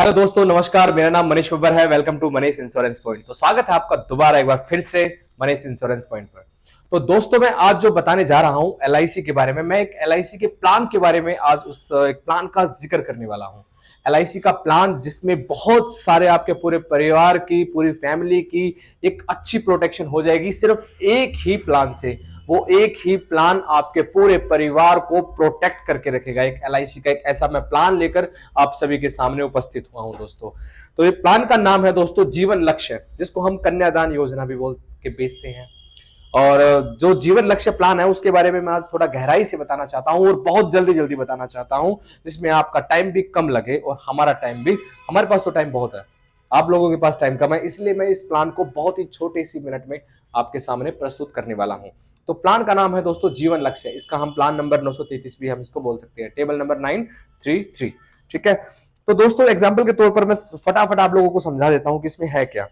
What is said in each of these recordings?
Hello दोस्तों, नमस्कार। मेरा नाम मनीष बब्बर है। Welcome to Manish insurance point. तो स्वागत है आपका दोबारा एक बार फिर से मनीष इंश्योरेंस पॉइंट पर। तो दोस्तों, मैं आज जो बताने जा रहा हूं एलआईसी के बारे में, मैं एक एलआईसी के प्लान के बारे में आज उस एक प्लान का जिक्र करने वाला हूं। एलआईसी का प्लान जिसमें बहुत सारे आपके पूरे परिवार की, पूरी फैमिली की एक अच्छी प्रोटेक्शन हो जाएगी सिर्फ एक ही प्लान से। वो एक ही प्लान आपके पूरे परिवार को प्रोटेक्ट करके रखेगा। एक एलआईसी का एक ऐसा मैं प्लान लेकर आप सभी के सामने उपस्थित हुआ हूं दोस्तों। तो ये प्लान का नाम है दोस्तों जीवन लक्ष्य, जिसको हम कन्यादान योजना भी बोल के बेचते हैं। और जो जीवन लक्ष्य प्लान है उसके बारे में मैं आज थोड़ा गहराई से बताना चाहता हूं और बहुत जल्दी जल्दी बताना चाहता हूं, जिसमें आपका टाइम भी कम लगे और हमारा टाइम भी, हमारे पास तो टाइम बहुत है, आप लोगों के पास टाइम कम है, इसलिए मैं इस प्लान को बहुत ही छोटे सी मिनट में आपके सामने प्रस्तुत करने वाला हूं। तो प्लान का नाम है दोस्तों जीवन लक्ष्य। इसका हम प्लान नंबर 933 भी हम इसको बोल सकते हैं, टेबल नंबर 933। ठीक है। तो दोस्तों, एग्जाम्पल के तौर पर मैं फटाफट आप लोगों को समझा देता हूं कि इसमें है क्या।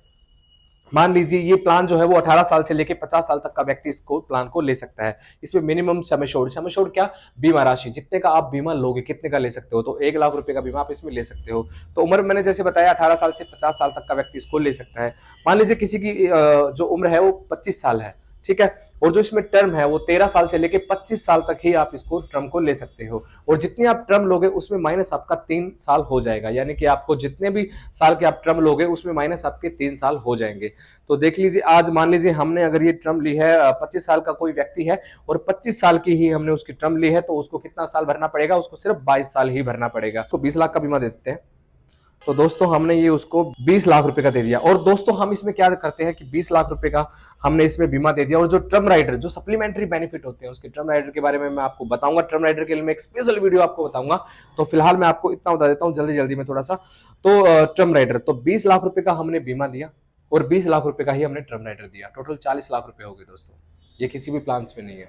मान लीजिए ये प्लान जो है वो 18 साल से लेकर 50 साल तक का व्यक्ति इसको प्लान को ले सकता है। इसमें मिनिमम सम एश्योर्ड क्या, बीमा राशि, जितने का आप बीमा लोगे कितने का ले सकते हो, तो 1 लाख रुपए का बीमा आप इसमें ले सकते हो। तो उम्र मैंने जैसे बताया 18 साल से 50 साल तक का व्यक्ति इसको ले सकता है। मान लीजिए किसी की जो उम्र है वो 25 साल है, ठीक है, और जो इसमें टर्म है वो 13 साल से लेके 25 साल तक ही आप इसको टर्म को ले सकते हो। और जितनी आप टर्म लोगे उसमें माइनस आपका 3 साल हो जाएगा, यानी कि आपको जितने भी साल के आप टर्म लोगे उसमें माइनस आपके 3 साल हो जाएंगे। तो देख लीजिए, आज मान लीजिए हमने अगर ये टर्म ली है, 25 साल का कोई व्यक्ति है और 25 साल की ही हमने उसकी टर्म ली है, तो उसको कितना साल भरना पड़ेगा, उसको सिर्फ 22 साल ही भरना पड़ेगा। तो 20 लाख का बीमा देते हैं। तो दोस्तों, हमने ये उसको 20 लाख रुपए का दे दिया। और दोस्तों, हम इसमें क्या करते हैं कि 20 लाख रुपए का हमने इसमें बीमा दे दिया, और जो टर्म राइडर, जो सप्लीमेंट्री बेनिफिट होते हैं उसके, टर्म राइडर के बारे में मैं आपको बताऊंगा। टर्म राइडर के लिए मैं एक स्पेशल वीडियो आपको बताऊंगा। तो फिलहाल मैं आपको इतना बता देता हूं जल्दी जल्दी में थोड़ा सा। तो टर्म राइडर, तो 20 लाख रुपए का हमने बीमा दिया और 20 लाख रुपए का ही हमने टर्म राइडर दिया। टोटल 40 लाख रुपए हो गए दोस्तों। ये किसी भी प्लान में नहीं है,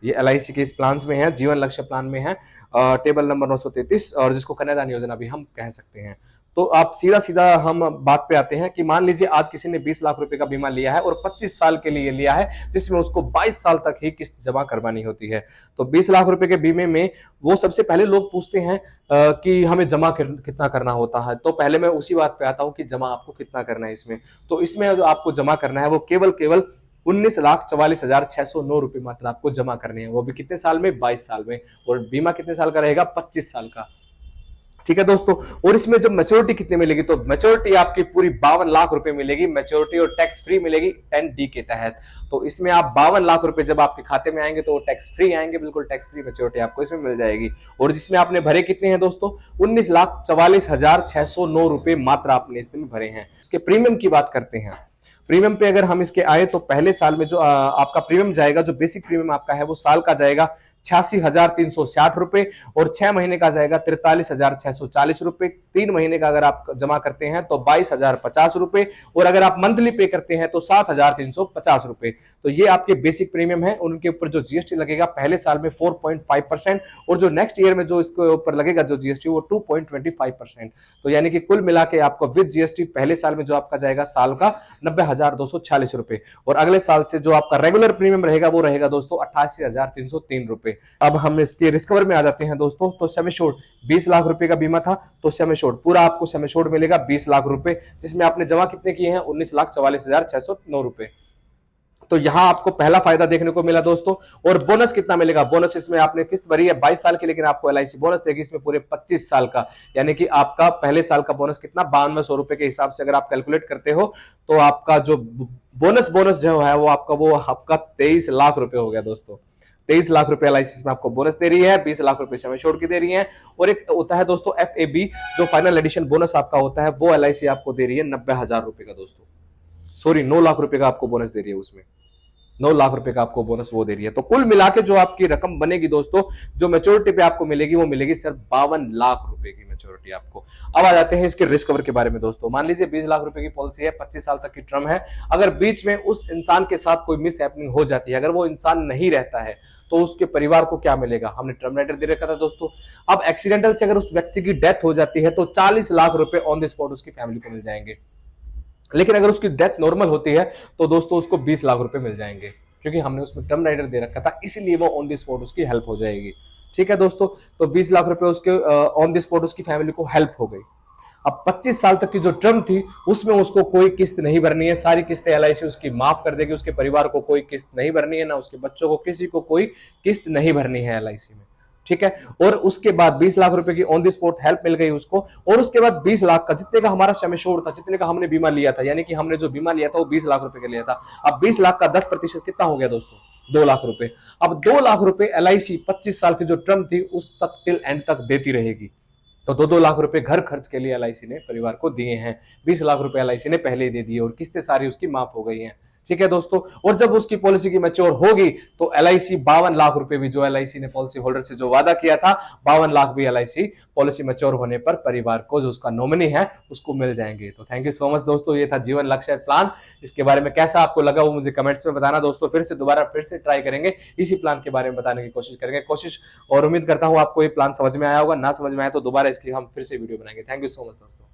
ये एलआईसी के इस प्लान में है, जीवन लक्ष्य प्लान में है, टेबल नंबर 933, और जिसको कन्यादान योजना भी हम कह सकते हैं। तो आप सीधा सीधा हम बात पे आते हैं कि मान लीजिए आज किसी ने 20 लाख रुपए का बीमा लिया है और 25 साल के लिए लिया है, जिसमें उसको 22 साल तक ही किस्त जमा करवानी होती है। तो 20 लाख रुपए के बीमे में वो सबसे पहले लोग पूछते हैं कि हमें जमा कितना करना होता है। तो पहले मैं उसी बात पे आता हूं कि जमा आपको कितना करना है इसमें। तो इसमें जो आपको जमा करना है वो केवल 19,44,609 रुपए मात्र आपको जमा करने हैं, वो भी कितने साल में, 22 साल में। और बीमा कितने साल का रहेगा, 25 साल का। ठीक है दोस्तों। और इसमें जब मैच्योरिटी कितने मिलेगी, तो मैच्योरिटी आपकी पूरी 52 लाख रुपए मिलेगी, मैच्योरिटी और टैक्स फ्री मिलेगी 10D के तहत। तो इसमें आप 52 लाख रुपए जब आपके खाते में आएंगे तो टैक्स फ्री आएंगे, बिल्कुल टैक्स फ्री मैच्योरिटी आपको इसमें मिल जाएगी। और जिसमें आपने भरे कितने हैं दोस्तों, 19,44,609 रुपए मात्र आपने इसमें भरे हैं। इसके प्रीमियम की बात करते हैं। प्रीमियम पे अगर हम इसके आए तो पहले साल में जो आपका प्रीमियम जाएगा, जो बेसिक प्रीमियम आपका है वो साल का जाएगा 86,360 रुपए, और 6 महीने का जाएगा 43,640 रुपए। 3 महीने का अगर आप जमा करते हैं तो 22,050 रुपए, और अगर आप मंथली पे करते हैं तो 7,350 रुपए। तो ये आपके बेसिक प्रीमियम है। उनके ऊपर जो जीएसटी लगेगा पहले साल में 4.5%, और जो नेक्स्ट ईयर में जो इसके ऊपर लगेगा जो जीएसटी वो 2.25%। तो यानी कि कुल मिला के आपको विद जीएसटी पहले साल में जो आपका जाएगा साल का 90,240 रुपए, और अगले साल से जो आपका रेगुलर प्रीमियम रहेगा वो रहेगा दोस्तों 88,303 रुपए। अब हम इसके रिस्कवर में आ जाते हैं दोस्तों। तो सम एश्योर्ड 20 लाख रुपए का बीमा था, तो सम एश्योर्ड पूरा आपको सम एश्योर्ड मिलेगा 20 लाख रुपए, जिसमें आपने जमा कितने किए हैं, 19,44,609 रुपए। तो यहां आपको पहला फायदा देखने को मिला दोस्तों। और बोनस कितना मिलेगा, बोनस इसमें आपने किस्त भरी है 22 साल की, लेकिन आपको एलआईसी बोनस देगी इसमें पूरे 25 साल का। यानी कि आपका पहले साल का बोनस कितना, 9200 रुपए के हिसाब से अगर आप कैलकुलेट करते हो तो आपका जो बोनस जो है वो आपका 23 लाख रुपए हो गया दोस्तों। 23 लाख रुपए एलआईसी में आपको बोनस दे रही है, 20 लाख रुपए सम एश्योर्ड की दे रही है। और एक होता है दोस्तों एफएबी, जो फाइनल एडिशन बोनस आपका होता है, वो एलआईसी आपको दे रही है 90,000 रुपए का दोस्तों। सॉरी, 9 लाख रुपए का आपको बोनस दे रही है, उसमें 9 लाख रुपए का आपको बोनस वो दे रही है। तो कुल मिला के जो आपकी रकम बनेगी दोस्तों, जो मैच्योरिटी पे आपको मिलेगी वो मिलेगी सिर्फ 52 लाख रुपए की मैच्योरिटी आपको। अब आ जाते हैं इसके रिस्क कवर के बारे में दोस्तों। मान लीजिए 20 लाख रुपए की पॉलिसी है, 25 साल तक की टर्म है। अगर बीच में उस इंसान के साथ कोई मिस हैपनिंग हो जाती है, अगर वो इंसान नहीं रहता है, तो उसके परिवार को क्या मिलेगा, हमने टर्म राइडर दे रखा था दोस्तों। अब एक्सीडेंटल से अगर उस व्यक्ति की डेथ हो जाती है तो 40 लाख रुपए ऑन द स्पॉट उसकी फैमिली को मिल जाएंगे। लेकिन अगर उसकी डेथ नॉर्मल होती है तो दोस्तों उसको 20 लाख रुपए मिल जाएंगे, क्योंकि हमने उसमें टर्म राइडर दे रखा था, इसलिए वो ऑन द स्पॉट उसकी हेल्प हो जाएगी। ठीक है दोस्तों। तो 20 लाख रुपए उसके ऑन द स्पॉट उसकी फैमिली को हेल्प हो गई। अब 25 साल तक की जो टर्म थी उसमें उसको कोई किस्त नहीं भरनी है, सारी किस्तें एलआईसी उसकी माफ कर देगी, उसके परिवार को कोई किस्त नहीं भरनी है, ना उसके बच्चों को, किसी को कोई किस्त नहीं भरनी है एलआईसी में, ठीक है। और उसके बाद 20 लाख रुपए की ऑन द स्पॉट हेल्प मिल गई उसको, और उसके बाद 20 लाख का, जितने का हमारा सम एश्योर्ड था, जितने का हमने बीमा लिया था, यानी कि हमने जो बीमा लिया था वो 20 लाख रुपए का लिया था। अब 20 लाख का 10% कितना हो गया दोस्तों, 2 लाख रुपए। अब 2 लाख रुपए एलआईसी 25 साल की जो टर्म थी उस तक, टिल एंड तक देती रहेगी। तो 2-2 लाख रुपए घर खर्च के लिए एलआईसी ने परिवार को दिए हैं, 20 लाख रुपए एलआईसी ने पहले ही दे दिए, और किस्तें सारी उसकी माफ हो गई हैं, ठीक है दोस्तों। और जब उसकी पॉलिसी की मैच्योर होगी तो एलआईसी 52 लाख रुपए भी, जो एलआईसी ने पॉलिसी होल्डर से जो वादा किया था, 52 लाख भी एलआईसी पॉलिसी मैच्योर होने पर परिवार को, जो उसका नॉमिनी है, उसको मिल जाएंगे। तो थैंक यू सो मच दोस्तों, ये था जीवन लक्ष्य प्लान। इसके बारे में कैसा आपको लगा वो मुझे कमेंट्स में बताना दोस्तों। फिर से ट्राई करेंगे, इसी प्लान के बारे में बताने की कोशिश करेंगे, और उम्मीद करता हूं आपको ये प्लान समझ में आया होगा। ना समझ में आया तो दोबारा इसकी हम फिर से वीडियो बनाएंगे। थैंक यू सो मच दोस्तों।